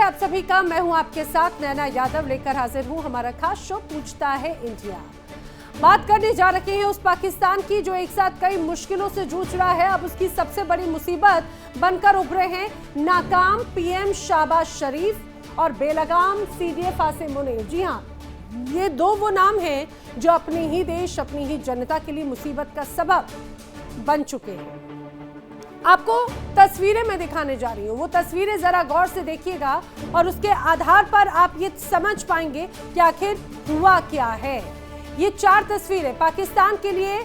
है आप सभी का। मैं हूं आपके साथ नैना यादव, लेकर हाजिर हूं हमारा खास शो पूछता है इंडिया। बात करने जा रहे हैं उस पाकिस्तान की जो एक साथ कई मुश्किलों से जूझ रहा है। अब उसकी सबसे बड़ी मुसीबत बनकर उभरे हैं नाकाम पीएम शहबाज शरीफ और बेलगाम सीडीए फासिम मुनीर। जी हां, ये दो वो नाम हैं जो अपनी ही देश, अपनी ही जनता के लिए मुसीबत का सबब बन चुके हैं। आपको तस्वीरें मैं दिखाने जा रही हूं, वो तस्वीरें जरा गौर से देखिएगा और उसके आधार पर आप ये समझ पाएंगे कि आखिर हुआ क्या है। ये 4 तस्वीरें पाकिस्तान के लिए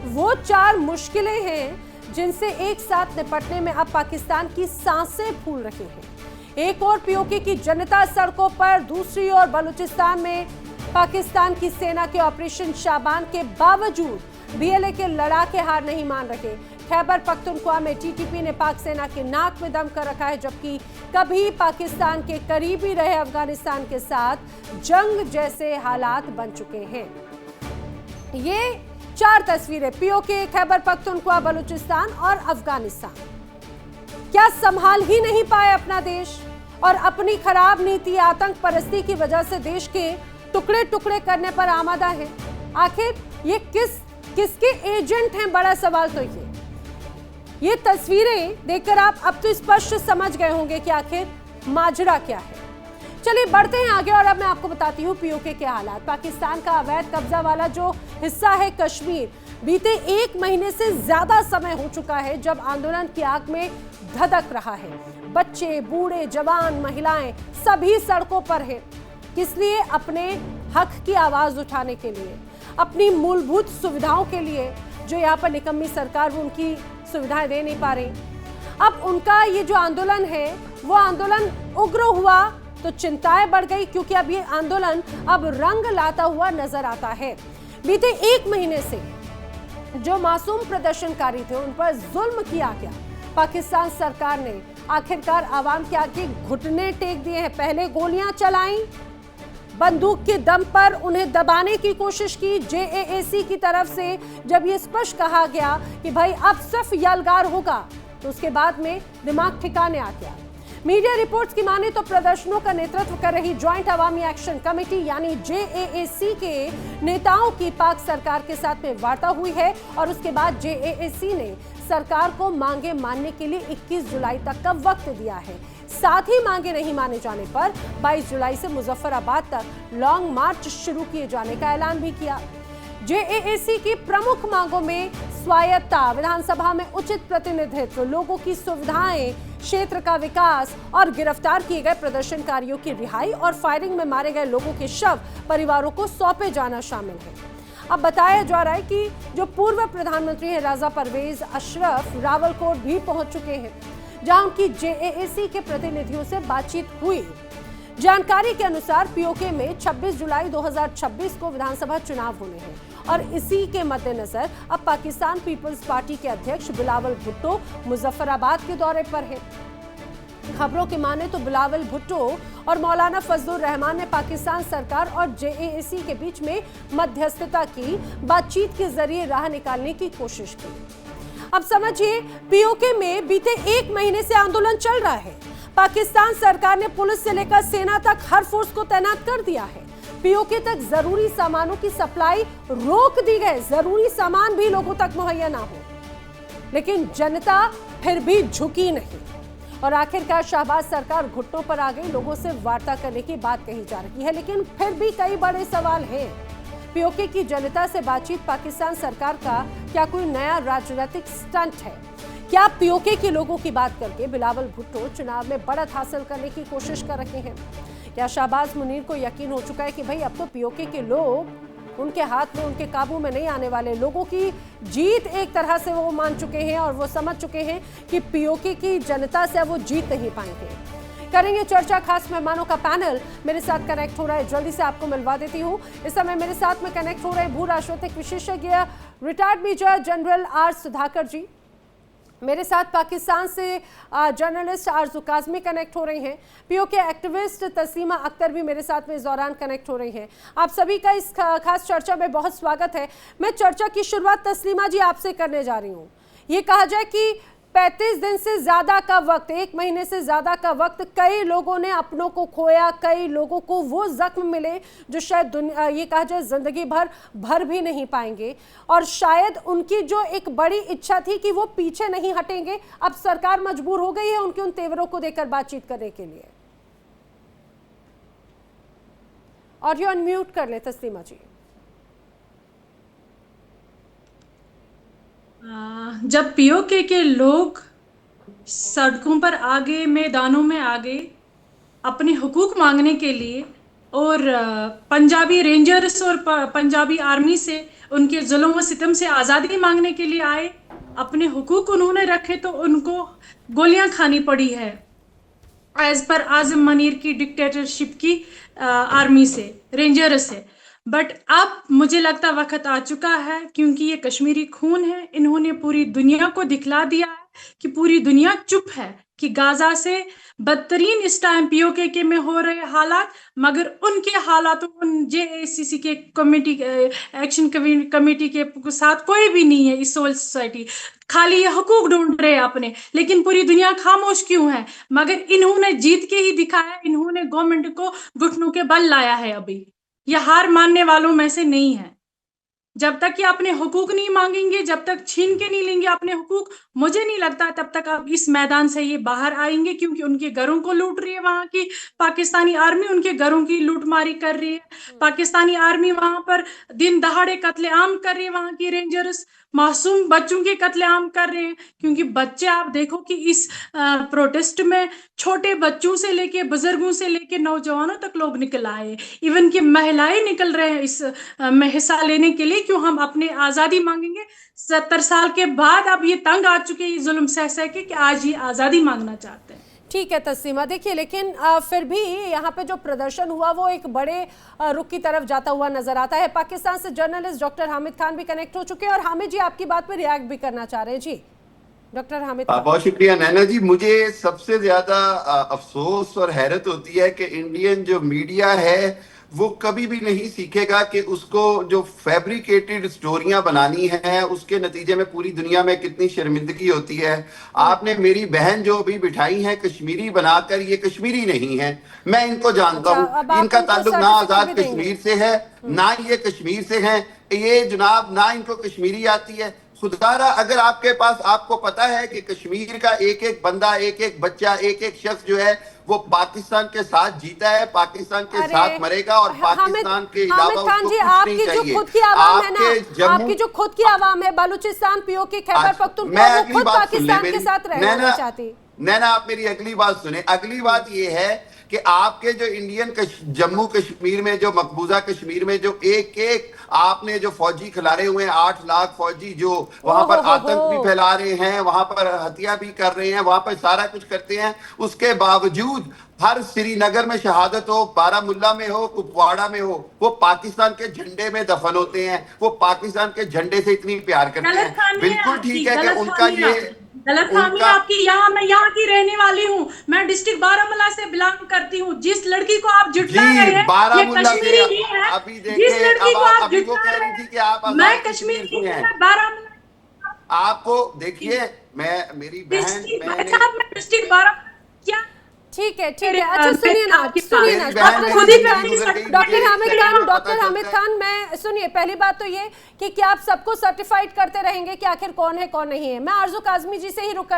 वो 4 मुश्किलें हैं जिनसे एक साथ निपटने में अब पाकिस्तान की सांसें फूल रही हैं। एक और पीओके की जनता सड़कों पर, दूसरी ओर बलूचिस्तान में पाकिस्तान की सेना के ऑपरेशन शाबान के बावजूद बीएलए के लड़ाके हार नहीं मान रहे। खैबर पख्तूनख्वा में टीटीपी ने पाक सेना के नाक में दम कर रखा है, जबकि कभी पाकिस्तान के करीबी रहे अफगानिस्तान के साथ जंग जैसे हालात बन चुके हैं। ये 4 तस्वीरें पीओके, खैबर पख्तूनख्वा, बलूचिस्तान और अफगानिस्तान क्या संभाल ही नहीं पाए अपना देश और अपनी खराब नीति, आतंक परस्ती की वजह से देश के टुकड़े टुकड़े करने पर आमादा है। आखिर ये किसके एजेंट हैं? बड़ा सवाल तो ये तस्वीरें देखकर आप अब तो स्पष्ट समझ गए होंगे कि आखिर माजरा क्या है। चलिए बढ़ते हैं आगे और अब मैं आपको बताती हूँ पीओके के हालात। पाकिस्तान का अवैध कब्जा वाला जो हिस्सा है कश्मीर, बीते 1 महीने से ज्यादा समय हो चुका है जब आंदोलन की आग में धधक रहा है। बच्चे, बूढ़े, जवान, महिलाएं सभी सड़कों पर हैं। किस लिए? अपने हक की आवाज उठाने के लिए, अपनी मूलभूत सुविधाओं के लिए जो यहाँ पर निकम्मी सरकार वो उनकी सुविधाएं दे नहीं पा रही। अब उनका ये जो आंदोलन है वो आंदोलन उग्र हुआ तो चिंताएं बढ़ गई, क्योंकि अब ये आंदोलन अब रंग लाता हुआ नजर आता है। बीते 1 महीने से जो मासूम प्रदर्शनकारी थे उन पर जुल्म किया गया। पाकिस्तान सरकार ने आखिरकार आवाम के आगे घुटने टेक दिए हैं। पहले गोलियां चलाई, बंदूक के दम पर उन्हें दबाने की कोशिश की। जेएएसी की तरफ से जब ये स्पष्ट कहा गया कि भाई अब सिर्फ यलगार होगा, तो उसके बाद में दिमाग ठिकाने आ गया। मीडिया रिपोर्ट्स की माने तो प्रदर्शनों का नेतृत्व कर रही ज्वाइंट अवामी एक्शन कमेटी यानी जेएएसी के नेताओं की पाक सरकार के साथ में वार्ता हुई है और उसके बाद जेएएसी ने सरकार को मांगे मानने के लिए 21 जुलाई तक का वक्त दिया है। साथ ही मांगे नहीं माने जाने पर 22 जुलाई से मुजफ्फराबाद तक लॉन्ग मार्च शुरू किए जाने का ऐलान भी किया। जेएएसी की प्रमुख मांगों में स्वायत्तता, विधानसभा में उचित प्रतिनिधित्व, लोगों की सुविधाएं, क्षेत्र का विकास और गिरफ्तार किए गए प्रदर्शनकारियों की रिहाई और फायरिंग में मारे गए लोगों के शव परिवारों को सौंपे जाना शामिल है। अब बताया जा रहा है कि जो पूर्व प्रधानमंत्री हैं राजा परवेज अशरफ रावलकोट भी पहुंच चुके हैं, जहां उनकी जेएएसी के प्रतिनिधियों से बातचीत हुई। जानकारी के अनुसार पीओके में 26 जुलाई 2026 को विधानसभा चुनाव होने हैं और इसी के मद्देनजर अब पाकिस्तान पीपल्स पार्टी के अध्यक्ष बिलावल भुट्टो मुजफ्फराबाद के दौरे पर हैं। खबरों के माने तो बिलावल भुट्टो और मौलाना फजलुर रहमान ने पाकिस्तान सरकार और जेएएसी के बीच में मध्यस्थता की, बातचीत के जरिए राह निकालने की कोशिश की। अब समझिए, पीओके में बीते 1 महीने से आंदोलन चल रहा है। पाकिस्तान सरकार ने पुलिस से लेकर सेना तक हर फोर्स को तैनात कर दिया है। पीओके तक जरूरी सामानों की सप्लाई रोक दी गई, जरूरी सामान भी लोगों तक मुहैया ना हो, लेकिन जनता फिर भी झुकी नहीं और आखिरकार शहबाज सरकार घुटनों पर आ गई। लोगों से वार्ता करने की बात कही जा रही है, लेकिन फिर भी कई बड़े सवाल हैं। पीओके की जनता से बातचीत पाकिस्तान सरकार का क्या कोई नया राजनीतिक स्टंट है? क्या पीओके के लोगों की बात करके बिलावल भुट्टो चुनाव में बढ़त हासिल करने की कोशिश कर रहे हैं? क्या शहबाज मुनीर को यकीन हो चुका है कि भाई अब तो पीओके के लोग उनके हाथ में, उनके काबू में नहीं आने वाले? लोगों की जीत एक तरह से वो मान चुके हैं और वो समझ चुके हैं कि पीओके की जनता से वो जीत नहीं पाएंगे। करेंगे चर्चा, खास मेहमानों का पैनल मेरे साथ कनेक्ट हो रहा है, जल्दी से आपको मिलवा देती हूँ। इस समय मेरे साथ में कनेक्ट हो रहे हैं भू राजनीतिक विशेषज्ञ retired major general R Sudhakar ji. मेरे साथ पाकिस्तान से जर्नलिस्ट आरजू काजमी कनेक्ट हो रही हैं। पीओके एक्टिविस्ट तस्लीमा अख्तर भी मेरे साथ में इस दौरान कनेक्ट हो रही हैं। आप सभी का इस खास चर्चा में बहुत स्वागत है। मैं चर्चा की शुरुआत तस्लीमा जी आपसे करने जा रही हूँ। ये कहा जाए कि 35 दिन से ज्यादा का वक्त, 1 महीने से ज्यादा का वक्त कई लोगों ने अपनों को खोया, कई लोगों को वो जख्म मिले जो शायद ये कहा जाए जिंदगी भर भर भी नहीं पाएंगे। और शायद उनकी जो एक बड़ी इच्छा थी कि वो पीछे नहीं हटेंगे, अब सरकार मजबूर हो गई है उनके उन तेवरों को देकर बातचीत करने के लिए। ऑडियो अनम्यूट कर ले तस्लीमा जी। जब पीओके के लोग सड़कों पर आ गए, मैदानों में आ गए अपने हुकूक मांगने के लिए, और पंजाबी रेंजर्स और पंजाबी आर्मी से उनके जुल्म व सितम से आज़ादी मांगने के लिए आए, अपने हुकूक उन्होंने रखे तो उनको गोलियां खानी पड़ी है एज पर आजम मनीर की डिक्टेटरशिप की आर्मी से, रेंजर से। बट अब मुझे लगता वक्त आ चुका है, क्योंकि ये कश्मीरी खून है। इन्होंने पूरी दुनिया को दिखला दिया है कि पूरी दुनिया चुप है कि गाजा से बदतरीन इस टाइम पीओके के में हो रहे हालात, मगर उनके हालातों उन जेएसीसी के कमेटी एक्शन कमेटी के साथ कोई भी नहीं है। इस सिविल सोसाइटी खाली ये हकूक ढूंढ रहे हैं अपने, लेकिन पूरी दुनिया खामोश क्यों है? मगर इन्होंने जीत के ही दिखाया, इन्होंने गवर्नमेंट को घुटनों के बल लाया है। अभी यह हार मानने वालों में से नहीं है। जब तक ये अपने हुकूक नहीं मांगेंगे, जब तक छीन के नहीं लेंगे अपने हुकूक, मुझे नहीं लगता तब तक अब इस मैदान से ये बाहर आएंगे, क्योंकि उनके घरों को लूट रही है वहां की पाकिस्तानी आर्मी, उनके घरों की लूटमारी कर रही है पाकिस्तानी आर्मी, वहां पर दिन दहाड़े कत्लेआम कर रही है, वहां की रेंजर्स मासूम बच्चों के कत्लेआम कर रहे हैं। क्योंकि बच्चे, आप देखो कि इस प्रोटेस्ट में छोटे बच्चों से लेके बुजुर्गों से लेके नौजवानों तक लोग निकल आए, इवन कि महिलाएं निकल रहे हैं इस में हिस्सा लेने के लिए। क्यों? हम अपने आजादी मांगेंगे। 70 साल के बाद अब ये तंग आ चुके हैं जुल्म सह सह के कि आज ये आजादी मांगना चाहते हैं। ठीक है तस्लीमा, देखिए लेकिन फिर भी यहाँ पे जो प्रदर्शन हुआ वो एक बड़े रुख की तरफ जाता हुआ नजर आता है। पाकिस्तान से जर्नलिस्ट डॉक्टर हामिद खान भी कनेक्ट हो चुके हैं और हामिद जी आपकी बात पे रिएक्ट भी करना चाह रहे हैं। जी डॉक्टर हामिद खान। बहुत शुक्रिया नैना जी। मुझे सबसे ज्यादा अफसोस और हैरत होती है कि इंडियन जो मीडिया है वो कभी भी नहीं सीखेगा कि उसको जो फैब्रिकेटेड स्टोरियां बनानी है उसके नतीजे में पूरी दुनिया में कितनी शर्मिंदगी होती है। आपने मेरी बहन जो अभी बिठाई है कश्मीरी बनाकर, ये कश्मीरी नहीं है, मैं इनको जानता हूँ। इनका ताल्लुक ना आजाद कश्मीर से है ना ये कश्मीर से है। ये जनाब ना इनको कश्मीरी आती है। खुदारा अगर आपके पास, आपको पता है कि कश्मीर का एक एक बंदा, एक एक बच्चा, एक एक शख्स जो है वो पाकिस्तान के साथ जीता है, पाकिस्तान के साथ मरेगा, और पाकिस्तान के अलावा उसको कुछ नहीं चाहिए। खुद की आवाम है ना, आपकी जो खुद की आवाम है बलूचिस्तान, पीओके, खैबर पख्तूनख्वा, वो खुद पाकिस्तान के साथ रहना चाहती। नैना आप मेरी अगली बात सुने। अगली बात ये है कि आपके जो इंडियन जम्मू कश्मीर में, जो मकबूजा कश्मीर में जो एक एक आपने जो फौजी खिलारे हुए हैं, 8 लाख फौजी जो वहां पर आतंक भी फैला रहे हैं, वहां पर हत्या भी कर रहे हैं, वहां पर सारा कुछ करते हैं, उसके बावजूद हर श्रीनगर में शहादत हो, बारामुल्ला में हो, कुपवाड़ा में हो, वो पाकिस्तान के झंडे में दफन होते हैं। वो पाकिस्तान के झंडे से इतनी प्यार करते हैं। बिल्कुल ठीक है कि उनका ये गलतफहमी आपकी। यहाँ मैं यहाँ की रहने वाली हूँ, मैं डिस्ट्रिक्ट बारामूला से बिलोंग करती हूँ। जिस लड़की को आप जुटला रहे हैं ये कश्मीरी नहीं है। अभी जिस लड़की को आप अभी वो कह रही थी कि आप मैं कश्मीरी हूँ, बारामूला। आपको देखिए, मैं मेरी बहन, मैं डिस्ट्रिक्ट बारामूला क्या। ठीक है अच्छा सुनिए ना डॉक्टर हामिद खान, मैं सुनिए, पहली बात तो ये कि क्या आप सबको सर्टिफाइड करते रहेंगे कि आखिर कौन है कौन नहीं है? मैं आरजू काजमी जी से ही रुक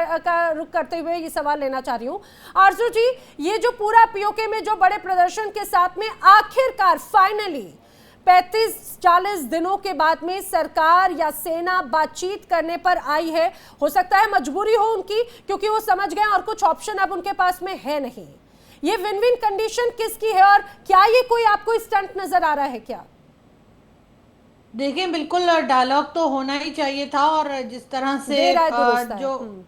करते हुए ये सवाल लेना चाह रही हूँ। आरजू जी, ये जो पूरा पीओके में जो बड़े प्रदर्शन के साथ में आखिरकार फाइनली 35-40 दिनों के बाद में सरकार या सेना बातचीत करने पर आई है, हो सकता है मजबूरी हो उनकी, क्योंकि वो समझ गए और कुछ ऑप्शन अब उनके पास में है नहीं। ये विन विन कंडीशन किसकी है और क्या ये कोई आपको स्टंट नजर आ रहा है क्या? देखिए बिल्कुल डायलॉग तो होना ही चाहिए था, और जिस तरह से जो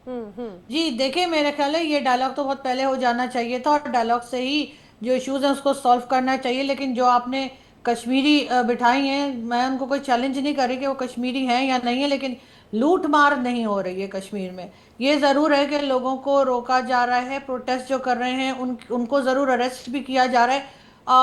जी देखिए, मेरे ख्याल है ये डायलॉग तो बहुत पहले हो जाना चाहिए था, और डायलॉग से ही जो इश्यूज हैं उसको सॉल्व करना चाहिए। लेकिन जो आपने कश्मीरी बिठाई हैं, मैं उनको कोई चैलेंज नहीं कर रही कि वो कश्मीरी हैं या नहीं है, लेकिन लूट मार नहीं हो रही है कश्मीर में। ये ज़रूर है कि लोगों को रोका जा रहा है, प्रोटेस्ट जो कर रहे हैं उनको ज़रूर अरेस्ट भी किया जा रहा है,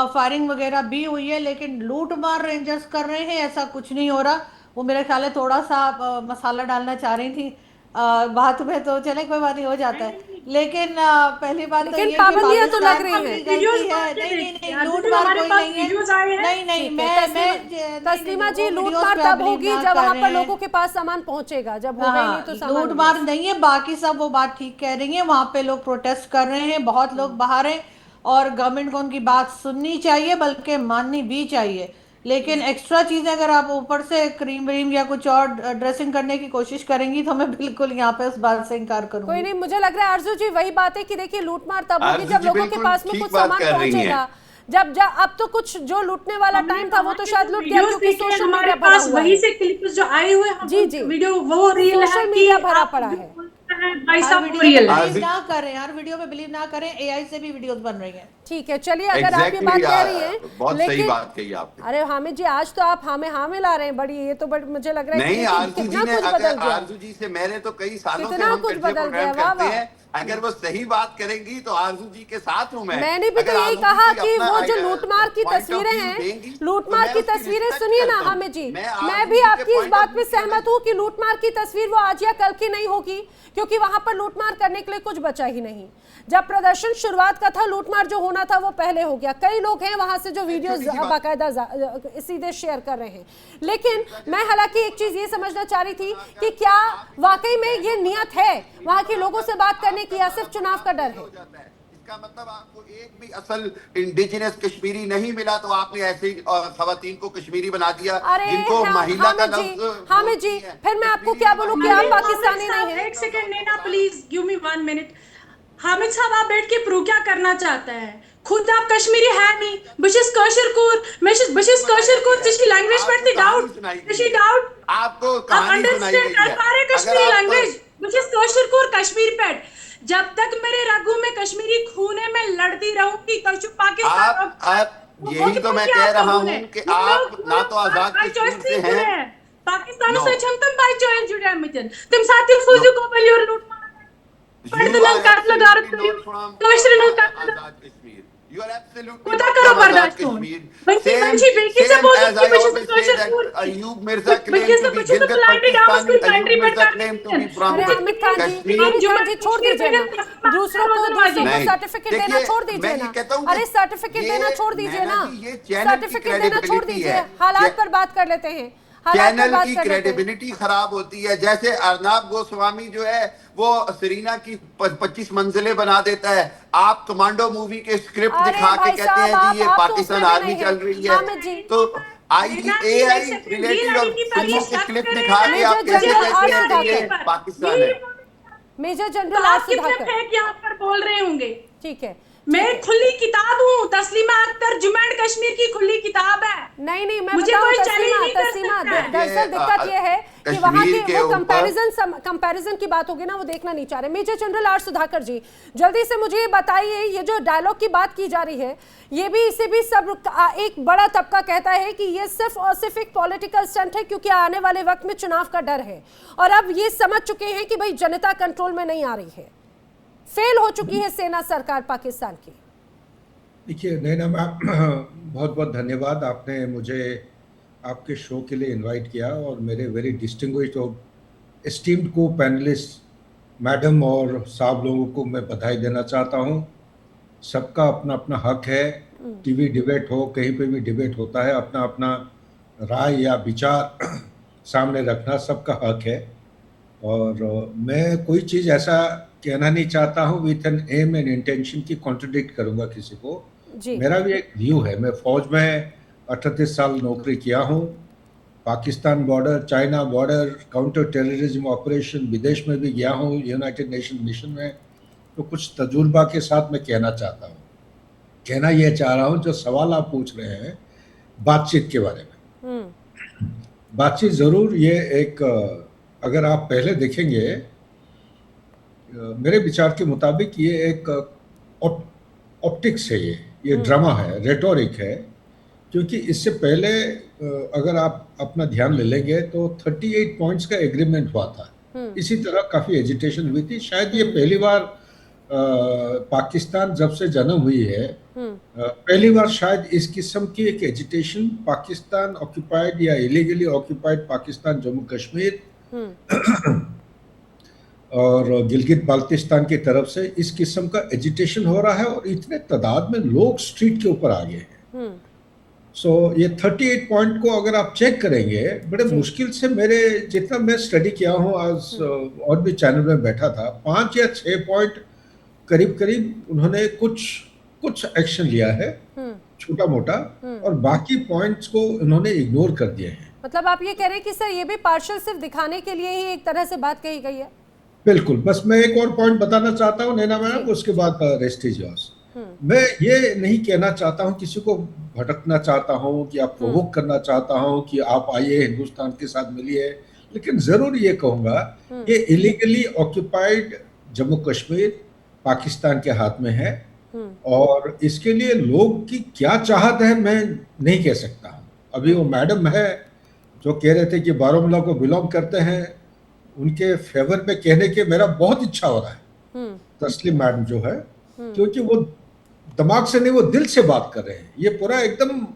फायरिंग वगैरह भी हुई है, लेकिन लूट मार रेंजर्स कर रहे हैं ऐसा कुछ नहीं हो रहा। वो मेरे ख्याल है थोड़ा सा मसाला डालना चाह रही थी बात में तो चले कोई बात नहीं, हो जाता है। लेकिन पहली बात तो लेकिन ये कि पाबंदियां तो लग पाकिस्तान रही की हैं। वीडियोस गलती है। बना के नहीं नहीं देखिए, नहीं, आज लूट भी मार हमारे कोई पास नहीं है। वीडियोस आए हैं। नहीं नहीं, ठीक है, मैं तस्लीमा जी, वो लूट वीडियोस मार पे आप तब बिलीव होगी ना जब वहां पर करें। लोगों के पास सामान पहुंचेगा, जब होगा ही नहीं हाँ, तो सामान लूट मार नहीं। नहीं है, बाकी सब वो बात ठीक कह रही है। वहां पे लोग प्रोटेस्ट कर रहे हैं, बहुत लोग बाहर हैं, और गवर्नमेंट को उनकी बात सुननी चाहिए, बल्कि माननी भी चाहिए। लेकिन एक्स्ट्रा चीजें अगर आप ऊपर से क्रीम व्रीम या कुछ और ड्रेसिंग करने की कोशिश करेंगी, तो मैं बिल्कुल यहाँ पे उस बात से इनकार कोई करूंगी। नहीं, मुझे लग रहा है आरजू जी वही बात है कि देखिए लूटमार तब होगी आरजू जब जी लोगों के बिल्कुल पास में ठीक कुछ बात सामान कर रही हैं। पहुंचेगा। जब अब तो कुछ जो लूटने वाला हमने टाइम था वो कहा तो कि शायद जो लूट गया, वीडियोस क्योंकि देखे हैं, सोशल हमारे मीडिया भरा पास हुआ वही है। से क्लिप्स जो आए हुए हैं, हम जी उन जी, वीडियो वो रियल है सोशल कि मीडिया भरा आप पड़ा जो है। बोलते हैं भाई हर साहब वीडियो वो पे रियल है। बिलीव आरजू ना करें, हर वीडियो पे बिलीव ना करें, एआई से भी वीडियोस बन रही हैं। ठीक है, चलिए अगर आप ये एग्जैक्टली बात कह रही हैं, बहुत सही लेकिन बात कही आपने। अरे हामिद जी, आज तो आप हमें हाँ मिला रहे हैं बड़ी, ये तो बड़ी मुझे लग रहा है कि नहीं, देखिए आरजू जी कितना ने, कुछ अगर बदल गया, आरजू जी से मैंने तो कई सालों से कितना हम कुछ फिर से बदल प्रोग्राम गया। वाह करते वाह। हैं, अगर वो सही बात करेंगी तो आरजू जी के साथ हूं मैं। मैंने भी तो अगर यही आरजू कहा जी कि अपना वो जो लूटमार की point of तस्वीरें view हैं, देंगी, तो लूटमार मैं की उसकी तस्वीरें respect सुनिए ना करता हूं। हामिद जी, मैं मैं आरजू भी जी के आपकी इस point of बात पे view से सहमत हूँ कि लूटमार की तस्वीर वो आज या कल की नहीं होगी, क्योंकि वहां पर लूटमार करने के लिए कुछ बचा ही नहीं। जब प्रदर्शन शुरुआत का था, लूटमार जो होना था वो पहले हो गया। कई लोग हैं वहां से जो वीडियोस बाकायदा सीधे शेयर कर रहे हैं। लेकिन मैं हालांकि एक चीज ये समझना चाह रही थी कि क्या वाकई में ये नियत है वहां के लोगों से बात करने की, या सिर्फ चुनाव का डर है? इसका मतलब आपको एक भी असल इंडिजिनस कश्मीरी नहीं मिला तो आपने ऐसे ही खवातीन को कश्मीरी बना दिया, अरे जिनको महिला का हामिद जी, फिर मैं आपको क्या बोलूं कि आप पाकिस्तानी नहीं हैं। एक सेकंड लेना please, give me 1 minute. Hamid साहब, आप बैठ के प्रूव क्या करना चाहते हैं? खुद आप कश्मीरी है नहीं, बशिस कशर कोर, बशिस कशर कोर जिसकी लैंग्वेज पढ़ती डाउट, जिसकी डाउट आपको आप कहानी सुनाई अंडरस्टैंड गई कर है। पा रहे अगर कश्मीरी आप लैंग्वेज? बशिस कशर कोर कश्मीर पेट, जब तक मेरे रगों में कश्मीरी खून है, मैं लड़ती रहूंगी। कशु पाकिस्तान आप यही तो मैं कह रहा हूं कि आप ना तो आजाद कश्मीर से हैं। पाकिस्तान No. से हम बाय चॉइस जुड़े मिजन तुम साथी फौजी को बलियोर लूट You are absolutely not from Azad Kashmir. You are absolutely खुदा not करो from Azad बर्दाश्त हो। Kashmir. बंसी Same, बंसी बेकी से same बोल as कि I बच्चे से always say crusher that core Ayub Mirza बच्चे claimed से to be बच्चे से Gilgit प्लांटेड हाउस Pakistani. की कंट्री Ayub पर Mirza claimed to be from अरे हामिद खान जी, Kashmir. हामिद खान जी छोड़ दीजिए ना, दूसरों को नहीं, सर्टिफिकेट देना देखिए, छोड़ दीजिए मैं ना। ये कहता हूं अरे कि सर्टिफिकेट ये देना छोड़ दीजिए नैना ना, जी, ये चैनल की सर्टिफिकेट देना छोड़ credibility दीजिए, है। हालात पर बात कर लेते हैं, हालात पर चैनल बात की कर लेते हैं। क्रेडिबिलिटी खराब होती है। जैसे अर्नाब गोस्वामी जो है वो सरीना की 25 मंजिलें बना देता है, आप कमांडो मूवी के स्क्रिप्ट अरे दिखा के भाई कहते साहब, हैं जी ये आप तो पाकिस्तान उसमें भी आर्मी नहीं चल हैं। रही है, हामिद जी, तो AI रिलेटेड और फिल्मों के क्लिप दिखा के आप मेजर कैसे जनरल कहते हैं आर कि ये सुधाकर, पाकिस्तान है? मेजर तो जनरल आर आप कितने सुधाकर, फेक यहाँ पर बोल रहे होंगे? ठीक है। मैं खुली किताब हूँ, तस्लीमा अख्तर जुम्मू एंड कश्मीर की खुली किताब है। नहीं नहीं, मैं मुझे बताऊं कोई तस्लीमा, challenge नहीं कर तस्लीमा सकता है। दरअसल दिक्कत ये है कि कश्मीर वहाँ के के वो ऊपर कंपैरिजन की बात होगी ना, वो देखना नहीं चाह रहे। मेजर जनरल आर सुधाकर जी, जल्दी से मुझे ये बताइए, ये जो डायलॉग की बात की जा रही है, ये भी इसे भी सब एक बड़ा तबका कहता है कि ये सिर्फ और सिर्फ एक पॉलिटिकल स्टंट है, क्योंकि आने वाले वक्त में चुनाव का डर है, और अब ये समझ चुके हैं कि भाई जनता कंट्रोल में नहीं आ रही है, फेल हो चुकी है सेना सरकार पाकिस्तान की। देखिए नैना मैम, बहुत बहुत धन्यवाद, आपने मुझे आपके शो के लिए इनवाइट किया, और मेरे वेरी डिस्टिंग्विश्ड और एस्टीम्ड को पैनलिस्ट मैडम और साहब लोगों को मैं बधाई देना चाहता हूँ। सबका अपना अपना हक है, टीवी डिबेट हो, कहीं पे भी डिबेट होता है, अपना अपना राय या विचार सामने रखना सबका हक है, और मैं कोई चीज़ ऐसा कहना नहीं चाहता हूँ with an aim and intention की कॉन्ट्रडिक्ट करूँगा किसी को। जी। मेरा भी एक व्यू है, मैं फौज में 38 साल नौकरी किया हूँ, Pakistan border, China border, counter terrorism operation, विदेश में भी गया हूँ, यूनाइटेड नेशन मिशन में, तो कुछ तजुर्बा के साथ मैं कहना चाहता हूँ। कहना ये चाह रहा हूँ, जो सवाल आप पूछ रहे हैं बातचीत के बारे में, बातचीत ज़रूर ये एक, अगर आप पहले देखेंगे, मेरे विचार के मुताबिक ये एक ऑप्टिक्स है, ये ड्रामा है, रेटोरिक है, क्योंकि इससे पहले अगर आप अपना ध्यान ले लेंगे तो 38 पॉइंट्स का एग्रीमेंट हुआ था, इसी तरह काफ़ी एजिटेशन हुई थी। शायद ये पहली बार पाकिस्तान जब से जन्म हुई है, पहली बार शायद इस किस्म की एक एजिटेशन पाकिस्तान ऑक्यूपाइड या इलीगली ऑक्यूपाइड पाकिस्तान जम्मू कश्मीर और गिलगित बाल्टिस्तान की तरफ से इस किस्म का एजिटेशन हो रहा है और इतने तादाद में लोग स्ट्रीट के ऊपर आ गए हैं। सो ये 38 पॉइंट को अगर आप चेक करेंगे, बड़े मुश्किल से मेरे जितना मैं स्टडी किया हूँ आज और भी चैनल में बैठा था, 5 या 6 पॉइंट करीब करीब उन्होंने कुछ एक्शन लिया है छोटा मोटा, और बाकी पॉइंट्स को उन्होंने इग्नोर कर दिए हैं। मतलब आप ये कह रहे हैं कि सर ये भी पार्शल सिर्फ दिखाने के लिए ही एक तरह से बात कही गई है? बिल्कुल। बस मैं एक और पॉइंट बताना चाहता हूँ नैना मैडम, उसके बाद रेस्ट इज योर्स। मैं ये नहीं कहना चाहता हूँ, किसी को भटकना चाहता हूँ कि आप प्रोवोक करना चाहता हूँ कि आप आइए हिंदुस्तान के साथ मिलिए, लेकिन जरूर ये कहूंगा ये इलीगली ऑक्यूपाइड जम्मू कश्मीर पाकिस्तान के हाथ में है, और इसके लिए लोग की क्या चाहत है मैं नहीं कह सकता हूँ। अभी वो मैडम है जो कह रहे थे कि बारामूला को बिलोंग करते हैं, उनके फेवर में कहने के मेरा बहुत इच्छा हो रहा है, तस्लीम मैडम जो है, क्योंकि वो दिमाग से नहीं वो दिल से बात कर रहे हैं। ये पूरा एकदम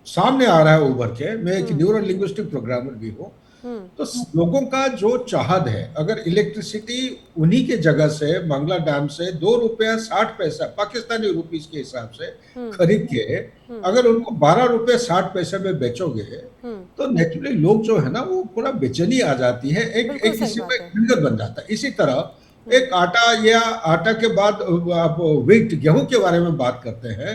सामने आ रहा है उभर के। मैं एक न्यूरो लिंग्विस्टिक प्रोग्रामर भी हूँ, तो लोगों का जो चाहत है, अगर इलेक्ट्रिसिटी उन्हीं के जगह से मंगला डैम से 2 रुपया 60 पैसा पाकिस्तानी रुपीस के हिसाब से खरीद के अगर उनको 12 रुपये 60 पैसे में बेचोगे तो नेचुरली लोग जो है ना वो पूरा बेचैनी आ जाती है, एक किसी में हिंदर बन जाता है। इसी तरह एक आटा या आटा के बाद आप व्हीट गेहूं के बारे में बात करते हैं,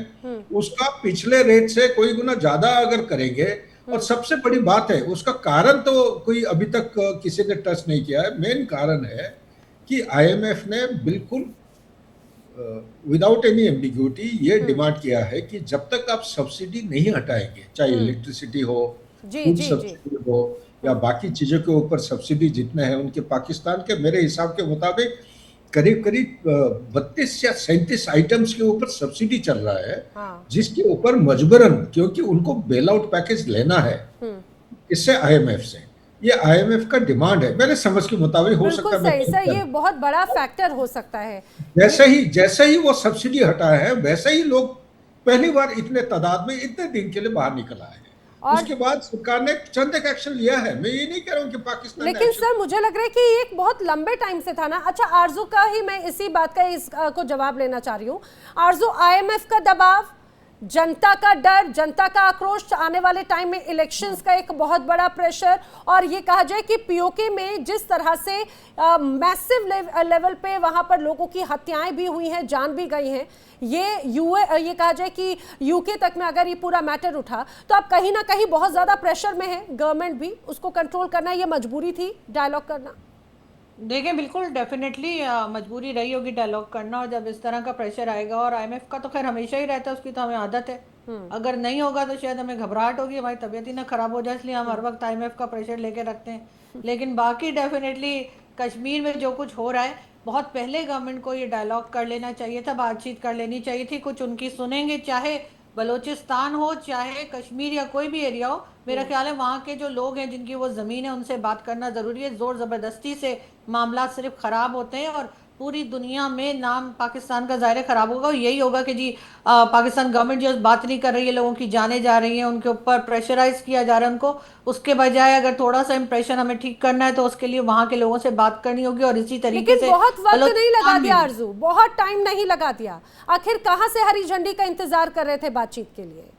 उसका पिछले रेट से कोई गुना ज्यादा अगर करेंगे, और सबसे बड़ी बात है उसका कारण तो कोई अभी तक किसी ने टच नहीं किया है। मेन कारण है कि आईएमएफ ने बिल्कुल विदाउट एनी एम्बिग्यूटी ये डिमांड किया है कि जब तक आप सब्सिडी नहीं हटाएंगे, चाहे इलेक्ट्रिसिटी हो, फूड सब्सिडी हो या बाकी चीजों के ऊपर सब्सिडी जितने हैं उनके, पाकिस्तान के मेरे हिसाब के मुताबिक करीब करीब 32 या 37 आइटम्स के ऊपर सब्सिडी चल रहा है, जिसके ऊपर मजबूरन, क्योंकि उनको बेल आउट पैकेज लेना है इससे आईएमएफ से, ये आईएमएफ का डिमांड है मेरे समझ के मुताबिक। हो सकता है सर ये बहुत बड़ा फैक्टर हो सकता है। जैसे ही वो सब्सिडी हटाया है वैसे ही लोग पहली बार इतने तादाद में इतने दिन के लिए बाहर निकल आए हैं। उसके बाद सरकार ने चंद एक एक्शन लिया है, मैं ये नहीं कह रहा हूँ कि पाकिस्तान, लेकिन सर मुझे लग रहा है कि ये एक बहुत लंबे टाइम से था ना। अच्छा आरजू का ही मैं इसी बात का को जवाब लेना चाह रही हूँ। आरजू, आईएमएफ का दबाव, जनता का डर, जनता का आक्रोश, आने वाले टाइम में इलेक्शंस का एक बहुत बड़ा प्रेशर, और ये कहा जाए कि पीओके में जिस तरह से मैसिव लेवल पे वहां पर लोगों की हत्याएं भी हुई हैं, जान भी गई हैं, ये कहा जाए कि यूके तक में अगर ये पूरा मैटर उठा तो अब कहीं ना कहीं बहुत ज्यादा प्रेशर में है गवर्नमेंट भी, उसको कंट्रोल करना ये मजबूरी थी डायलॉग करना। देखिए बिल्कुल डेफिनेटली मजबूरी रही होगी डायलॉग करना, और जब इस तरह का प्रेशर आएगा, और आईएमएफ का तो खैर हमेशा ही रहता है, उसकी तो हमें आदत है, अगर नहीं होगा तो शायद हमें घबराहट होगी, हमारी तबीयत ही ना खराब हो जाए, इसलिए हम हर वक्त आईएमएफ का प्रेशर लेके रखते हैं। लेकिन बाकी डेफिनेटली कश्मीर में जो कुछ हो रहा है, बहुत पहले गवर्नमेंट को ये डायलॉग कर लेना चाहिए था, बातचीत कर लेनी चाहिए थी, कुछ उनकी सुनेंगे, चाहे बलूचिस्तान हो चाहे कश्मीर या कोई भी एरिया हो। मेरा ख्याल है वहाँ के जो लोग हैं जिनकी वो ज़मीन है उनसे बात करना ज़रूरी है। ज़ोर ज़बरदस्ती से मामला सिर्फ ख़राब होते हैं और पूरी दुनिया में नाम पाकिस्तान का ज़ाहिर ख़राब होगा। यही होगा कि जी पाकिस्तान गवर्नमेंट जो बात नहीं कर रही है, लोगों की जानें जा रही हैं, उनके ऊपर प्रेशराइज किया जा रहा है उनको। उसके बजाय अगर थोड़ा सा इंप्रेशन हमें ठीक करना है तो उसके लिए वहाँ के लोगों से बात करनी होगी, और इसी तरीके से बहुत वक्त नहीं लगा दिया आरजू, बहुत टाइम नहीं लगा दिया। आखिर कहाँ से हरी झंडी का इंतजार कर रहे थे बातचीत के लिए?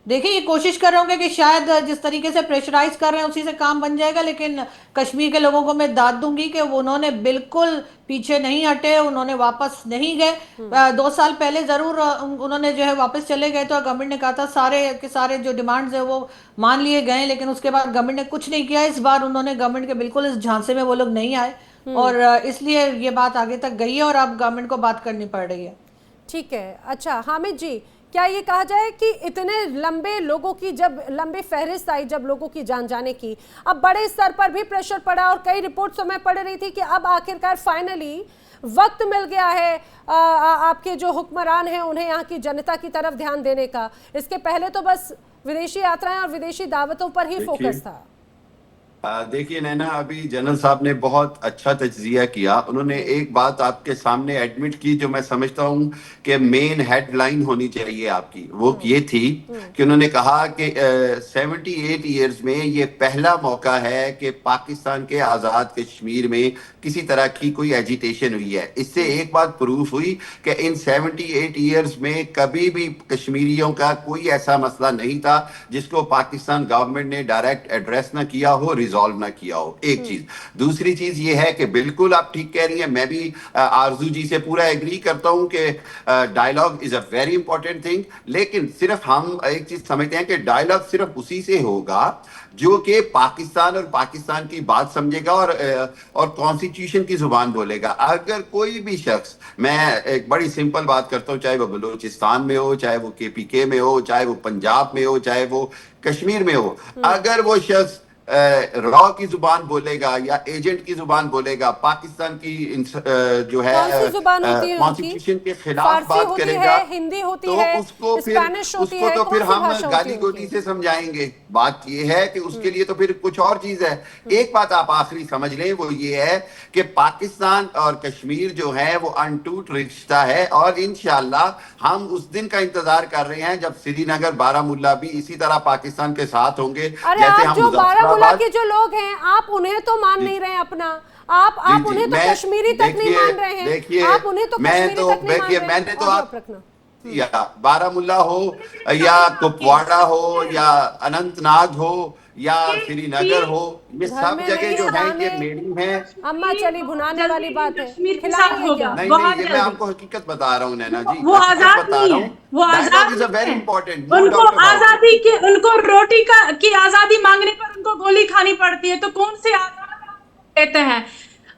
देखिए ये कोशिश कर रहे होंगे कि शायद जिस तरीके से प्रेशराइज कर रहे हैं उसी से काम बन जाएगा, लेकिन कश्मीर के लोगों को मैं दाद दूंगी कि वो उन्होंने बिल्कुल पीछे नहीं हटे, उन्होंने वापस नहीं गए। 2 साल पहले ज़रूर उन्होंने जो है वापस चले गए, तो गवर्नमेंट ने कहा था सारे के सारे जो डिमांड्स है वो मान लिए गए, लेकिन उसके बाद गवर्नमेंट ने कुछ नहीं किया। इस बार उन्होंने गवर्नमेंट के बिल्कुल इस झांसे में वो लोग नहीं आए, और इसलिए ये बात आगे तक गई है और अब गवर्नमेंट को बात करनी पड़ रही है। ठीक है। अच्छा हामिद जी, क्या ये कहा जाए कि इतने लंबे लोगों की जब लंबी फहरिस्त आई, जब लोगों की जान जाने की, अब बड़े स्तर पर भी प्रेशर पड़ा और कई रिपोर्ट्स में पड़ रही थी कि अब आखिरकार फाइनली वक्त मिल गया है आपके जो हुक्मरान हैं उन्हें यहाँ की जनता की तरफ ध्यान देने का। इसके पहले तो बस विदेशी यात्राएं और विदेशी दावतों पर ही फोकस था। देखिए नैना, अभी जनरल साहब ने बहुत अच्छा तज्जिया किया। उन्होंने एक बात आपके सामने एडमिट की जो मैं समझता हूँ कि मेन हेडलाइन होनी चाहिए आपकी, वो ये थी कि उन्होंने कहा कि 78 ईयर्स में ये पहला मौका है कि पाकिस्तान के आज़ाद कश्मीर में किसी तरह की कोई एजिटेशन हुई है। इससे एक बात प्रूफ हुई कि इन 78 ईयर्स में कभी भी कश्मीरियों का कोई ऐसा मसला नहीं था जिसको पाकिस्तान गवर्नमेंट ने डायरेक्ट एड्रेस ना किया हो, रिजॉल्व ना किया हो। एक चीज। दूसरी चीज ये है कि बिल्कुल आप ठीक कह रही हैं, मैं भी आरजू जी से पूरा एग्री करता हूं कि dialogue is a very important thing, लेकिन सिर्फ हम एक चीज समझते हैं कि डायलॉग सिर्फ उसी से होगा जो कि पाकिस्तान और पाकिस्तान की बात समझेगा और कॉन्स्टिट्यूशन की जुबान बोलेगा। अगर कोई भी शख्स, मैं एक बड़ी सिंपल बात करता हूं, चाहे वो बलूचिस्तान में हो, चाहे वो केपीके में हो, चाहे वो पंजाब में हो, चाहे वो कश्मीर में हो, अगर वो शख्स रॉ की जुबान बोलेगा या एजेंट की जुबान बोलेगा, पाकिस्तान की जो है कॉन्स्टिट्यूशन के खिलाफ बात करेगा, हिंदी होती तो है, उसको तो फिर हम गाली गोली से समझाएंगे। बात ये है कि उसके लिए तो फिर कुछ और चीज है। एक बात आप आखिरी समझ लें, वो ये है कि पाकिस्तान और कश्मीर जो है वो अनटूट रिश्ता है, और इंशाल्लाह हम उस दिन का इंतजार कर रहे हैं जब श्रीनगर, बारामूला भी इसी तरह पाकिस्तान के साथ होंगे। जैसे हम बारामूला के जो लोग हैं, आप उन्हें तो मान नहीं रहे अपना, आप उन्हें तो कश्मीरी तक नहीं मान रहे हैं। देखिए, आप उन्हें तो कश्मीरी तक नहीं मान रहे हैं। मैंने तो आप या बारामूला हो या कुपवाड़ा हो या अनंतनाग हो या श्रीनगर हो, ये सब जगह जो है ये मेरी है। अम्मा चली भुनाने वाली बात है, नहीं, मैं आपको हकीकत बता रहा हूँ नैना जी, वो आजाद नहीं है, वो आजाद इज अ वेरी इंपॉर्टेंट। उनको आजादी के, उनको रोटी की आजादी मांगने पर उनको गोली खानी पड़ती है, तो कौन से आजाद कहते हैं?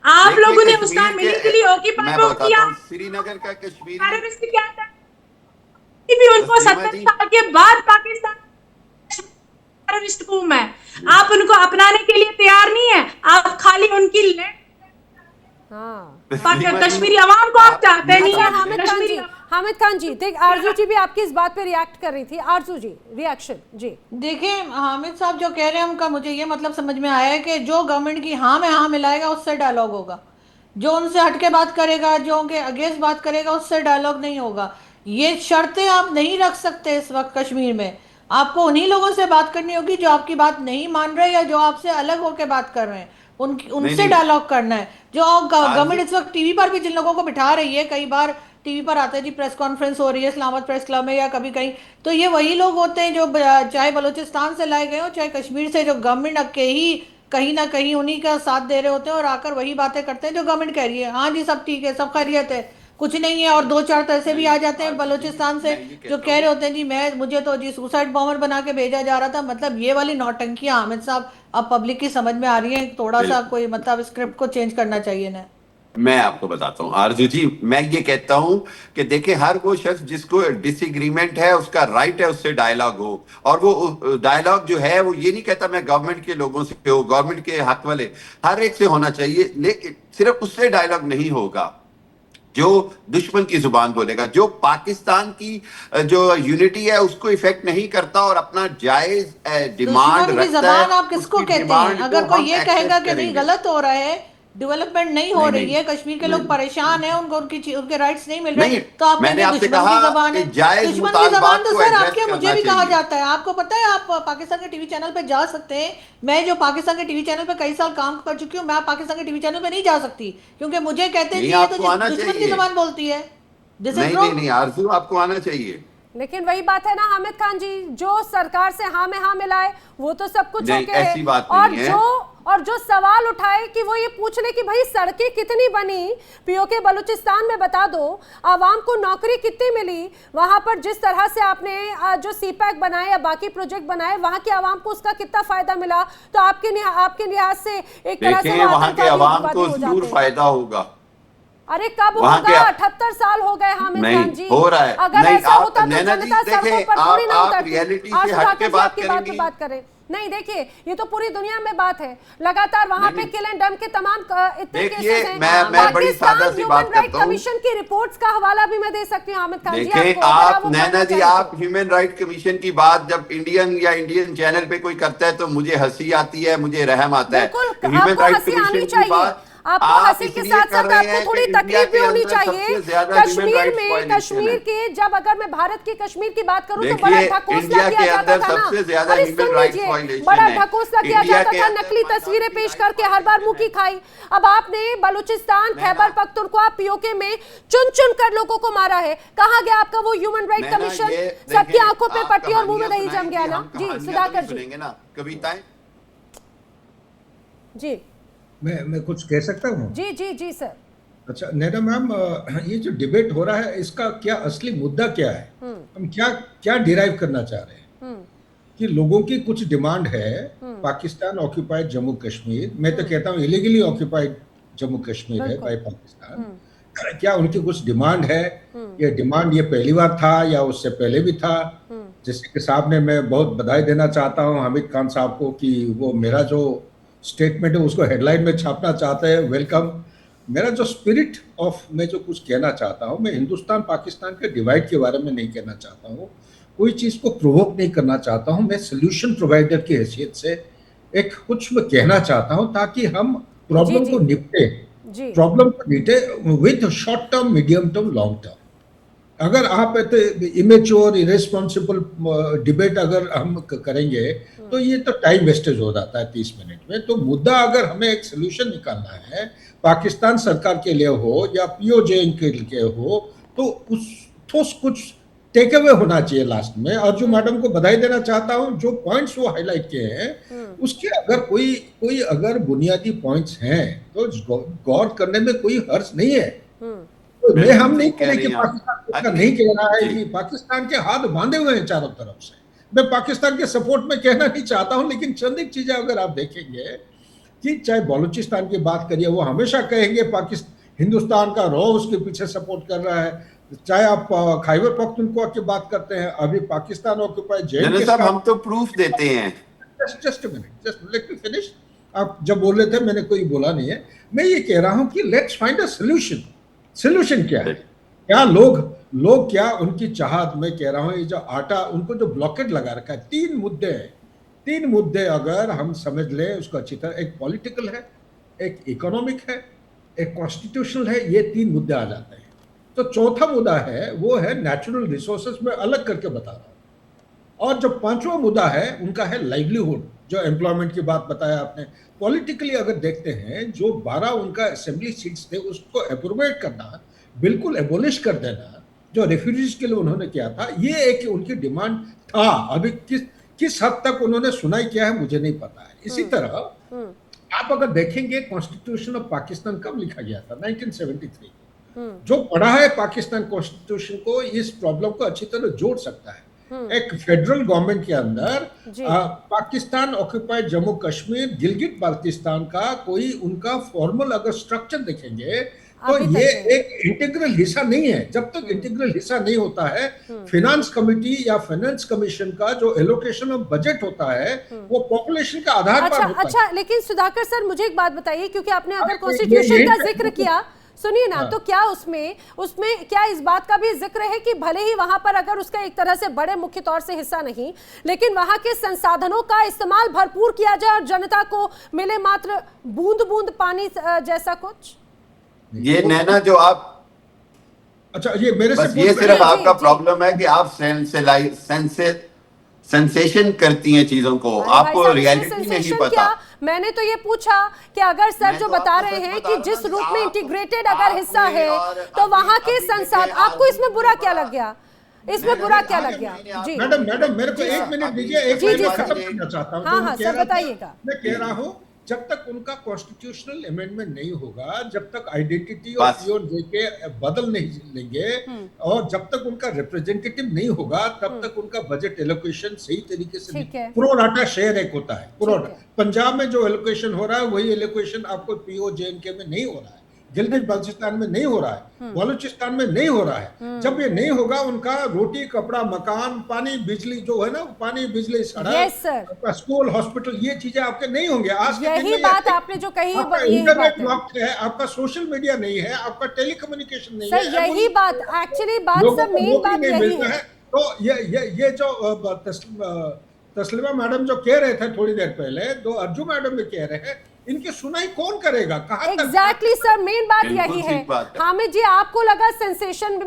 आप लोगों ने उसका मिलिट्री ऑक्यूपाई किया, श्रीनगर का कश्मीर भी उनको 70 साल के बाद पाकिस्तान टेररिस्ट कौम है, आप उनको अपनाने के लिए तैयार नहीं है। आप खाली उनकी कश्मीरी आवाम को आप चाहते नहीं है। हामिद खान जी, देख आरजू जी भी आपकी इस बात पे रिएक्ट कर रही थी। आरजू जी, रिएक्शन जी। देखिए हामिद साहब जो कह रहे हैं उनका मुझे ये मतलब समझ में आया है कि जो गवर्नमेंट की हाँ में हाँ मिलाएगा उससे डायलॉग होगा, जो उनसे हटके बात करेगा, जो उनके अगेंस्ट बात करेगा, उससे डायलॉग नहीं होगा। ये शर्तें आप नहीं रख सकते इस वक्त कश्मीर में। आपको उन्हीं लोगों से बात करनी होगी जो आपकी बात नहीं मान रहे या जो आपसे अलग होकर बात कर रहे हैं, उनसे डायलॉग करना है। जो गवर्नमेंट इस वक्त टीवी पर भी जिन लोगों को बिठा रही है, कई बार टीवी पर आता है जी प्रेस कॉन्फ्रेंस हो रही है इस्लामाबाद प्रेस क्लब में या कभी कहीं, तो ये वही लोग होते हैं जो चाहे बलूचिस्तान से लाए गए हो चाहे कश्मीर से, जो गवर्नमेंट के ही कहीं ना कहीं उन्हीं का साथ दे रहे होते हैं और आकर वही बातें करते हैं जो गवर्नमेंट कह रही है। हाँ जी सब ठीक है, सब खैरियत है, कुछ नहीं है। और दो चार तो ऐसे भी आ जाते हैं बलूचिस्तान से जो कह रहे होते हैं जी मुझे तो जी सुसाइड बॉम्बर बना के भेजा जा रहा था। मतलब ये वाली नौटंकियां हामिद साहब अब पब्लिक की समझ में आ रही है, थोड़ा सा कोई मतलब स्क्रिप्ट को चेंज करना चाहिए ना। मैं आपको बताता हूँ आरजू जी, मैं ये कहता हूँ कि देखिए हर वो शख्स जिसको डिसएग्रीमेंट है उसका राइट है उससे डायलॉग हो, और वो डायलॉग जो है वो ये नहीं कहता मैं गवर्नमेंट के लोगों से हो, गवर्नमेंट के हक वाले हर एक से होना चाहिए, लेकिन सिर्फ उससे डायलॉग नहीं होगा जो दुश्मन की जुबान बोलेगा, जो पाकिस्तान की जो यूनिटी है उसको इफेक्ट नहीं करता और अपना जायज डिमांड रखता है। आप किसको कहते हैं? अगर कोई ये कहेगा कि नहीं गलत हो रहा है, डेवलपमेंट नहीं हो रही है, कश्मीर के लोग परेशान हैं, उनको उनके राइट्स नहीं मिल रहे, तो आप मैंने आपसे कहा दुश्मन की जबान है। दुश्मन की जबान तो सर आपके मुझे भी कहा जाता है। आपको पता है आप पाकिस्तान के टीवी चैनल पे जा सकते हैं, मैं जो पाकिस्तान के टीवी चैनल पे कई साल काम कर चुकी हूँ, मैं पाकिस्तान के टीवी चैनल पे नहीं जा सकती क्योंकि मुझे कहते हैं ये तो दुश्मन की जबान बोलती है। नहीं आरजू आपको आना चाहिए। लेकिन वही बात है ना हामिद खान जी, जो सरकार से हाँ में हाँ मिलाए वो तो सब कुछ ओके है, और जो सवाल उठाए कि वो ये पूछ ले कि भाई सड़कें कितनी बनी पीओके बलूचिस्तान में, बता दो आवाम को नौकरी कितनी मिली, वहां पर जिस तरह से आपने जो सीपैक बनाए या बाकी प्रोजेक्ट बनाए वहां की आवाम को उसका कितना फायदा मिला, तो आपके लिहाज से एक तरह से वहां के आवाम को जरूर फायदा होगा। अरे कब होगा? 78 साल हो गए हामिद खान जी, हो रहा है। अगर ऐसा होता तो जनता सड़कों पर थोड़ी ना उतरती। रियलिटी से हट के बात करें। नहीं देखिए ये तो पूरी दुनिया में बात है, लगातार वहां पे किल एंड डंप के तमाम इतने केसेस हैं। मैं बड़ी सादा सी बात करता हूं, कमीशन की रिपोर्ट्स का हवाला भी मैं दे सकती हूं हामिद खान जी आपको। आप नैना जी, आप ह्यूमन राइट कमीशन की बात जब इंडियन चैनल पे कोई करता है तो मुझे हंसी आती है, मुझे रहम आता है। ह्यूमन राइट कमीशन की बात आपको आप हंसी के इसलिए साथ कर साथ रहे आपको हैं थोड़ी कि इंडिया तकलीफ भी के होनी अंदर चाहिए। सबसे ज्यादा ह्यूमन कश्मीर राइट्स में, वायलेशन कश्मीर है। के, जब अगर मैं भारत की कश्मीर की बात करूं तो बड़ा देखिए, ढकोसला इंडिया किया के जाता अंदर था ना। सबसे ज्यादा अरे ह्यूमन सुन राइट्स लीजिए, वायलेशन बड़ा है। ढकोसला किया इंडिया जाता के था, अंदर नकली तस्वीरें माइनॉरिटी पेश राइट्स करके हर बार मुंह की खाई। अब आपने बलूचिस्तान, खैबर पख्तूनख्वा, पीओके में चुन चुन कर लोगों को मारा है। कहां गया आपका वो ह्यूमन राइट नैना, कमीशन? ये सबकी देखें, आंखों पे आप पट्टी और मुंह में कहानियां दही जम गया सुनाएंगे, ना। हम जी कहानियां तो सुधाकर नहीं जी। सुनेंगे ना, कविताएं। जी मैं कुछ कह सकता हूँ? जी जी जी सर। अच्छा नैना मैम, ये जो डिबेट हो रहा है इसका क्या असली मुद्दा क्या है? हम क्या क्या डिराइव करना चाह रहे हैं? कि लोगों की कुछ डिमांड है, पाकिस्तान ऑक्यूपाइड जम्मू कश्मीर, मैं तो कहता हूँ इलीगली ऑक्यूपाइड जम्मू कश्मीर है बिल्कुल। बाय पाकिस्तान। क्या उनकी कुछ डिमांड है? ये डिमांड ये पहली बार था या उससे पहले भी था? जैसे कि साहब ने, मैं बहुत बधाई देना चाहता हूँ हामिद खान साहब को कि वो मेरा जो स्टेटमेंट है उसको हेडलाइन में छापना चाहते हैं, वेलकम। मेरा जो स्पिरिट ऑफ, मैं जो कुछ कहना चाहता हूँ, मैं हिंदुस्तान पाकिस्तान के डिवाइड के बारे में नहीं कहना चाहता हूँ, कोई चीज़ को प्रोवोक नहीं करना चाहता हूँ। मैं सोल्यूशन प्रोवाइडर की हैसियत से एक कुछ मैं कहना चाहता हूँ ताकि हम प्रॉब्लम जी, को निपटे, जी प्रॉब्लम को निपटे with short term, medium term, long term. अगर आप इमेच्योर इरेस्पॉन्सिबल डिबेट अगर हम करेंगे तो ये तो टाइम वेस्टेज हो जाता है 30 मिनट में। तो मुद्दा अगर हमें एक सोल्यूशन निकालना है, पाकिस्तान सरकार के लिए हो या पीओजे के लिए हो, तो उस ठोस कुछ टेक अवे होना चाहिए लास्ट में। और जो मैडम को बधाई देना चाहता हूँ, जो पॉइंट्स वो हाईलाइट किए हैं उसके अगर कोई अगर बुनियादी पॉइंट्स हैं तो गौर करने में कोई हर्ज नहीं है। तो मैं हम नहीं कह रहे कि पाकिस्तान ऐसा नहीं कह रहा है कि पाकिस्तान के हाथ बांधे हुए हैं चारों तरफ से। मैं पाकिस्तान के सपोर्ट में कहना नहीं चाहता हूं, लेकिन चंद एक चीजें अगर आप देखेंगे कि चाहे बलूचिस्तान की बात करिए, वो हमेशा कहेंगे पाकिस्तान, हिंदुस्तान का रॉ उसके पीछे सपोर्ट कर रहा है। चाहे आप खैबर पख्तूनख्वा की बात करते हैं, अभी पाकिस्तान ऑक्यूपाइड जनरल साहब, हम तो प्रूफ देते हैं। Just a minute, just let me finish. आप जब बोल रहे थे मैंने कोई बोला नहीं है। मैं ये कह रहा हूं कि let's find a solution. Solution क्या है? क्या लोग क्या उनकी चाहत, मैं कह रहा हूं ये जो आटा उनको जो ब्लॉकेट लगा रखा है, 3 मुद्दे हैं। 3 मुद्दे अगर हम समझ लें उसको अच्छी तरह, एक पॉलिटिकल है, एक इकोनॉमिक है, एक कॉन्स्टिट्यूशनल है, ये 3 मुद्दे आ जाते हैं। तो चौथा मुद्दा है वो है नेचुरल रिसोर्सेज, में अलग करके बता रहा हूं। और जो 5वां मुद्दा है उनका है लाइवलीहुड, जो एम्प्लॉयमेंट की बात बताया आपने। पॉलिटिकली अगर देखते हैं, जो 12 उनका असेंबली सीट्स थे उसको एब्रोगेट करना, बिल्कुल एबोलिश कर देना, जो रेफ्यूजीज के लिए उन्होंने किया था, ये एक उनकी डिमांड था। अभी किस हद तक उन्होंने सुनाई किया है मुझे नहीं पता है। इसी तरह आप अगर देखेंगे कॉन्स्टिट्यूशन ऑफ पाकिस्तान कब लिखा गया था? 1973। जो पढ़ा है पाकिस्तान कॉन्स्टिट्यूशन को, इस प्रॉब्लम को अच्छी तरह जोड़ सकता है। एक फेडरल गवर्नमेंट के अंदर पाकिस्तान ऑक्यूपाइड जम्मू कश्मीर, गिलगिट बाल्टिस्तान का कोई उनका फॉर्मल अगर स्ट्रक्चर देखेंगे तो ये एक इंटीग्रल हिस्सा नहीं है। जब तक इंटीग्रल हिस्सा नहीं होता है, फिनांस कमेटी या फाइनेंस कमीशन का जो एलोकेशन ऑफ बजट होता है वो पॉपुलेशन के आधार पर होता है। अच्छा, लेकिन सुधाकर सर मुझे एक बात बताइए, क्योंकि आपने अगर कॉन्स्टिट्यूशन का जिक्र किया, सुनिए ना, तो क्या उसमें क्या इस बात का भी जिक्र है कि भले ही वहां पर अगर उसका एक तरह से बड़े मुख्य तौर से हिस्सा नहीं, लेकिन वहां के संसाधनों का इस्तेमाल भरपूर किया जाए और जनता को मिले मात्र बूंद बूंद पानी जैसा कुछ? ये नैना जो आप, अच्छा ये मेरे बस से ये सिर्फ आपका प्रॉब्लम है कि आप सेंसेशन करती हैं चीजों को, आपको रियलिटी नहीं पता। मैंने तो ये पूछा कि अगर सर जो बता रहे हैं कि जिस रूप में इंटीग्रेटेड अगर हिस्सा है तो वहां के संसाधन, आपको इसमें बुरा क्या लग गया? इसमें बुरा क्या लग गया? जी मैडम मेरे को 1 मिनट दीजिए, एक मिनट खत्म करना चाहता हूँ। हाँ सर बताइएगा। मैं कह रहा हूँ जब तक उनका कॉन्स्टिट्यूशनल अमेंडमेंट नहीं होगा, जब तक आइडेंटिटी और पीओ जेके बदल नहीं लेंगे, और जब तक उनका रिप्रेजेंटेटिव नहीं होगा, तब तक उनका बजट एलोकेशन सही तरीके से नहीं। प्रो राटा शेयर एक होता है, प्रो पंजाब में जो एलोकेशन हो रहा है वही एलोकेशन आपको पीओ जेके में नहीं हो रहा है, गिलगिट बाल्टिस्तान में नहीं हो रहा है, बलूचिस्तान में नहीं हो रहा है। जब ये नहीं होगा, उनका रोटी कपड़ा मकान पानी बिजली जो है ना, पानी बिजली सड़क स्कूल हॉस्पिटल, ये चीजें आपके नहीं होंगे। आज यही बात आपने जो कही, इंटरनेट ब्लॉक है, आपका सोशल मीडिया नहीं है, आपका टेलीकम्युनिकेशन नहीं है, यही बात एक्चुअली बात सब मेन बात यही है। तो ये जो तस्लीमा मैडम जो कह रहे थे थोड़ी देर पहले, दो अर्जू मैडम भी कह रहे हैं इनकी सुनाई कौन करेगा? कहाँ तक? एग्जैक्टली सर, मेन बात बिल्कुल यही है। ठीक बात है। हामिद जी, आपको लगा सेंसेशन,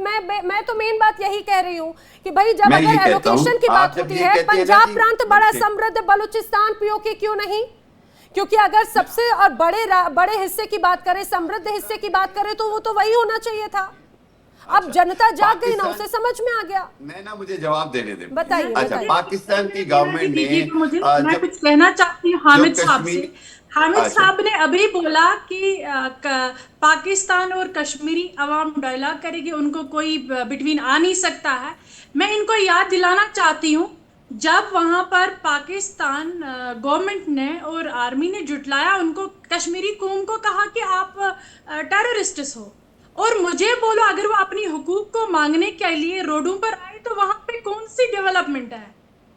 मैं तो मेन बात यही कह रही हूँ कि भाई जब मैं ये अगर कहता हूं, एलोकेशन की आप बात जब होती ये है, कहते हैं ना पंजाब कि प्रांत बड़ा देखिए, समृद्ध, बलूचिस्तान पीओके क्यों नहीं? क्योंकि अगर सबसे और बड़े हिस्से की बात करें, समृद्ध हिस्से की बात करें, तो वो तो वही होना चाहिए था। अब जनता जाग गई ना, उसे समझ में आ गया। नैना मुझे जवाब देने दे। बताइए, अच्छा, बताइए। पाकिस्तान की गवर्नमेंट ने दीजिए मुझे, मैं जब कुछ कहना चाहती हूँ हामिद साहब से। कश्मीर, हामिद अच्छा। साहब ने अभी बोला कि पाकिस्तान और कश्मीरी अवाम डायलॉग करेगी, उनको कोई बिटवीन आ नहीं सकता है। मैं इनको याद दिलाना चाहती हूँ, जब वहां पर पाकिस्तान गवर्नमेंट ने और आर्मी ने जुटलाया उनको, कश्मीरी कौम को कहा कि आप टेररिस्ट हो, और मुझे बोलो अगर वो अपनी हुकूक को मांगने के लिए रोडों पर आए तो वहां पे कौन सी डेवलपमेंट है?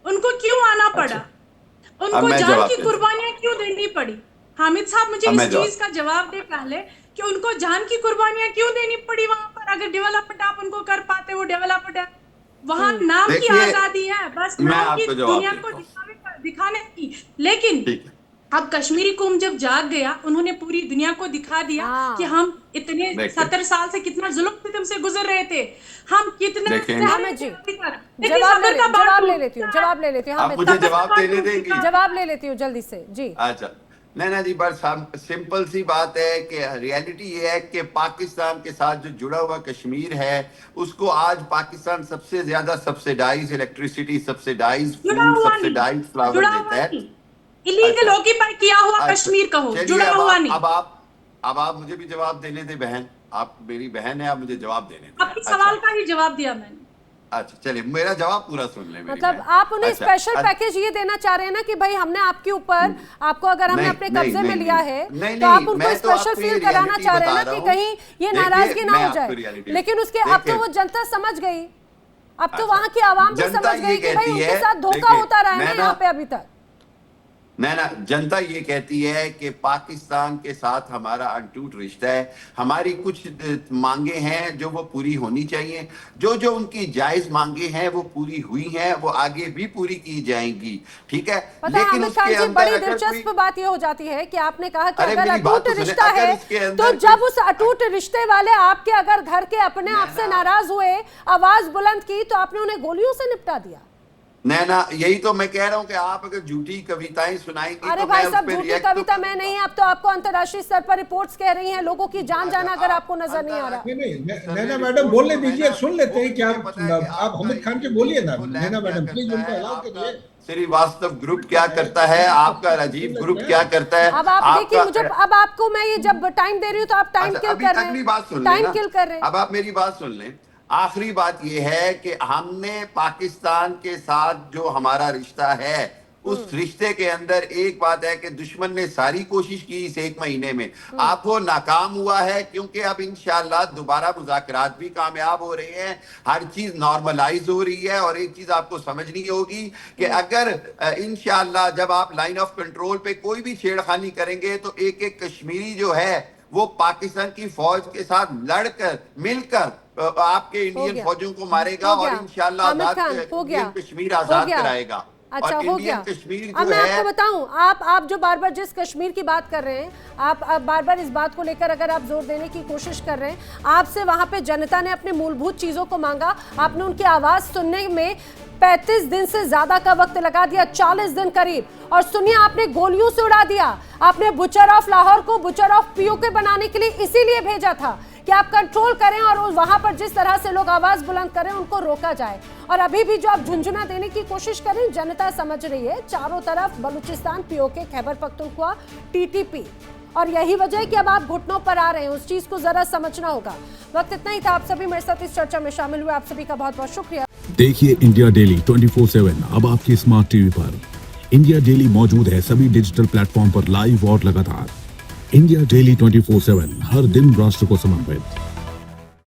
उनको क्यों आना पड़ा? अब उनको मैं जान जवाब की दे कुर्बानियां क्यों देनी पड़ी? हामिद साहब मुझे अब मैं इस जवाब चीज का जवाब दे पहले कि उनको जान की कुर्बानियां क्यों देनी पड़ी वहां पर? अगर डेवलपमेंट आप उनको कर पाते, वो डेवलपमेंट है वहां, नाम की देखिए, आजादी है, बस मैं नाम की आपको जवाब दुनिया को देता हूँ। दिखाने की। लेकिन ठीक है, अब कश्मीरी कौम जब जाग गया, उन्होंने पूरी दुनिया को दिखा दिया हाँ। कि हम इतने देखिए। 70 साल से कितना जुल्म सितम से गुजर रहे थे, हम कितना देखें। सह हामिद रहे जी, थे अभी तक। लेकिन जवाब सबर का बांध ले टूट लेती हूँ, चुका है। जवाब ले लेती हूँ आप हामिद, मुझे सबर जवाब का देने बांध टूट देंगी? चुका है। जवाब ले लेती हूँ जल्दी से जी। अच्छा, नैना जी, बस हम सिंपल सी बात है कि रियलिटी ये है कि पाकिस्तान के साथ जो जुड़ा हुआ कश्मीर है, उसको आज पाकिस्तान सबसे ज्यादा सब्सिडाइज इलेक्ट्रिसिटी, सब्सिडाइज जुड़ा फूड, हुआ नहीं, सब्सिडाइज फ्लावर जुड़ा देता हुआ है। नहीं, इलीगल अच्छा, ऑक्यूपाई किया हुआ अच्छा, कश्मीर कहो, चलिए, जुड़ा हुआ नहीं। अब आप मुझे भी जवाब देने दे बहन, आप मेरी बहन है, आप मुझे जवाब देने दें। आपके अच्छा, सवाल का ही जवाब दिया मैंने। अच्छा, चलिए मेरा जवाब पूरा सुन ले मेरी मतलब बहन। आप उन्हें अच्छा, स्पेशल पैकेज ये देना चाह रहे हैं ना कि भाई हमने आपके ऊपर, आपको अगर हमने नहीं, अपने नहीं, कब्जे में नहीं, लिया नहीं, है नहीं, तो आप नहीं, उनको मैं तो स्पेशल आपको ये फील कराना reality चाह रहे हैं बता ना कि रहा हूं। कहीं ये देखिए, नाराजगी ना मैं हो आपको जाए। reality लेकिन उसके अब तो देखिए, वो जनता समझ गई, अब तो अच्छा, वहां की आवाम भी जनता समझ ये गई कि भाई कहती उनके है, साथ धोखा देखिए, होता रहा है ना मैं यहाँ पे अभी तक। नैना, जनता ये कहती है कि पाकिस्तान के साथ हमारा अटूट रिश्ता है, हमारी कुछ मांगे हैं जो वो पूरी होनी चाहिए, जो उनकी जायज मांगे हैं वो पूरी हुई हैं, वो आगे भी पूरी की जाएंगी, ठीक है। पता है लेकिन हामिद खान उसके जी, अंदर बड़ी अगर दिलचस्प कोई, बात ये हो जाती है कि आपने कहा कि अरे अगर मेरी बात अटूट तो सुने, रिश्ता अगर है उसके तो अंदर जब कोई- उस अटूट रिश्ते वाले आपके अगर घर के अपने आप से नाराज हुए, आवाज बुलंद की, तो आपने उन्हें गोलियों से निपटा दिया। नैना, यही तो मैं कह रहा हूं कि आप अगर झूठी कविताएं सुनाएंगी अरे तो भाई मैं उस साहब, पे झूठी रिएक्ट कविता मैं नहीं, अब तो आपको अंतर्राष्ट्रीय स्तर पर रिपोर्ट्स कह रही हैं, लोगों की जान जाना अगर आपको नजर नहीं आ रहा। नहीं, नैना मैडम बोलने दीजिए, सुन लेते हैं क्या आप हामिद खान के बोलिए ना। नैना मैडम प्लीज उनको अलाउ करिए। श्रीवास्तव ग्रुप क्या करता है, आपका राजीव ग्रुप क्या करता है? अब आप देखिए, मुझे अब आपको मैं ये जब टाइम दे रही हूँ तो आप टाइम किल अभी कर रहे अगली हैं, बात सुन टाइम लेना। किल कर रहे हैं। अब आप मेरी बात सुन लें। आखिरी बात यह है कि हमने पाकिस्तान के साथ जो हमारा रिश्ता है, उस रिश्ते के अंदर एक बात है कि दुश्मन ने सारी कोशिश की इस 1 महीने में, आप वो नाकाम हुआ है, क्योंकि अब इंशाल्लाह दोबारा मुज़ाकरात भी कामयाब हो रहे हैं, हर चीज नॉर्मलाइज हो रही है। और एक चीज आपको समझनी होगी कि अगर इंशाल्लाह जब आप लाइन ऑफ कंट्रोल पे कोई भी छेड़खानी करेंगे तो एक एक कश्मीरी जो है वो पाकिस्तान की फौज के साथ लड़कर मिलकर आपके इंडियन फौजों को मारेगा और इंशाल्लाह इंडियन कश्मीर आजाद कराएगा। अच्छा, और हो गया। कश्मीर अब जो मैं है, आपको बताऊं, आप जो बार बार जिस कश्मीर की बात कर रहे हैं, आप बार बार इस बात को लेकर अगर आप जोर देने की कोशिश कर रहे हैं, आपसे वहां पे जनता ने अपने मूलभूत चीजों को मांगा, आपने उनकी आवाज सुनने में 35 दिन से ज्यादा का वक्त लगा दिया, 40 दिन करीब, और सुनिए आपने गोलियों से उड़ा दिया। आपने बुचर ऑफ लाहौर को बुचर ऑफ पीओके बनाने के लिए इसीलिए भेजा था कि आप कंट्रोल करें और वहां पर जिस तरह से लोग आवाज बुलंद करें उनको रोका जाए। और अभी भी जो आप झुंझुना देने की कोशिश करें, जनता समझ रही है, चारों तरफ बलूचिस्तान, पीओके, खैबर पख्तूनख्वा, टीटीपी, और यही वजह है कि अब आप घुटनों पर आ रहे हैं। उस चीज को जरा समझना होगा। वक्त इतना ही था। आप सभी मेरे साथ इस चर्चा में शामिल हुए, आप सभी का बहुत बहुत शुक्रिया। देखिए इंडिया डेली 24/7 अब आपकी स्मार्ट टीवी पर। इंडिया डेली मौजूद है सभी डिजिटल प्लेटफॉर्म पर लाइव और लगातार। इंडिया डेली 24/7 हर दिन राष्ट्र को समर्पित।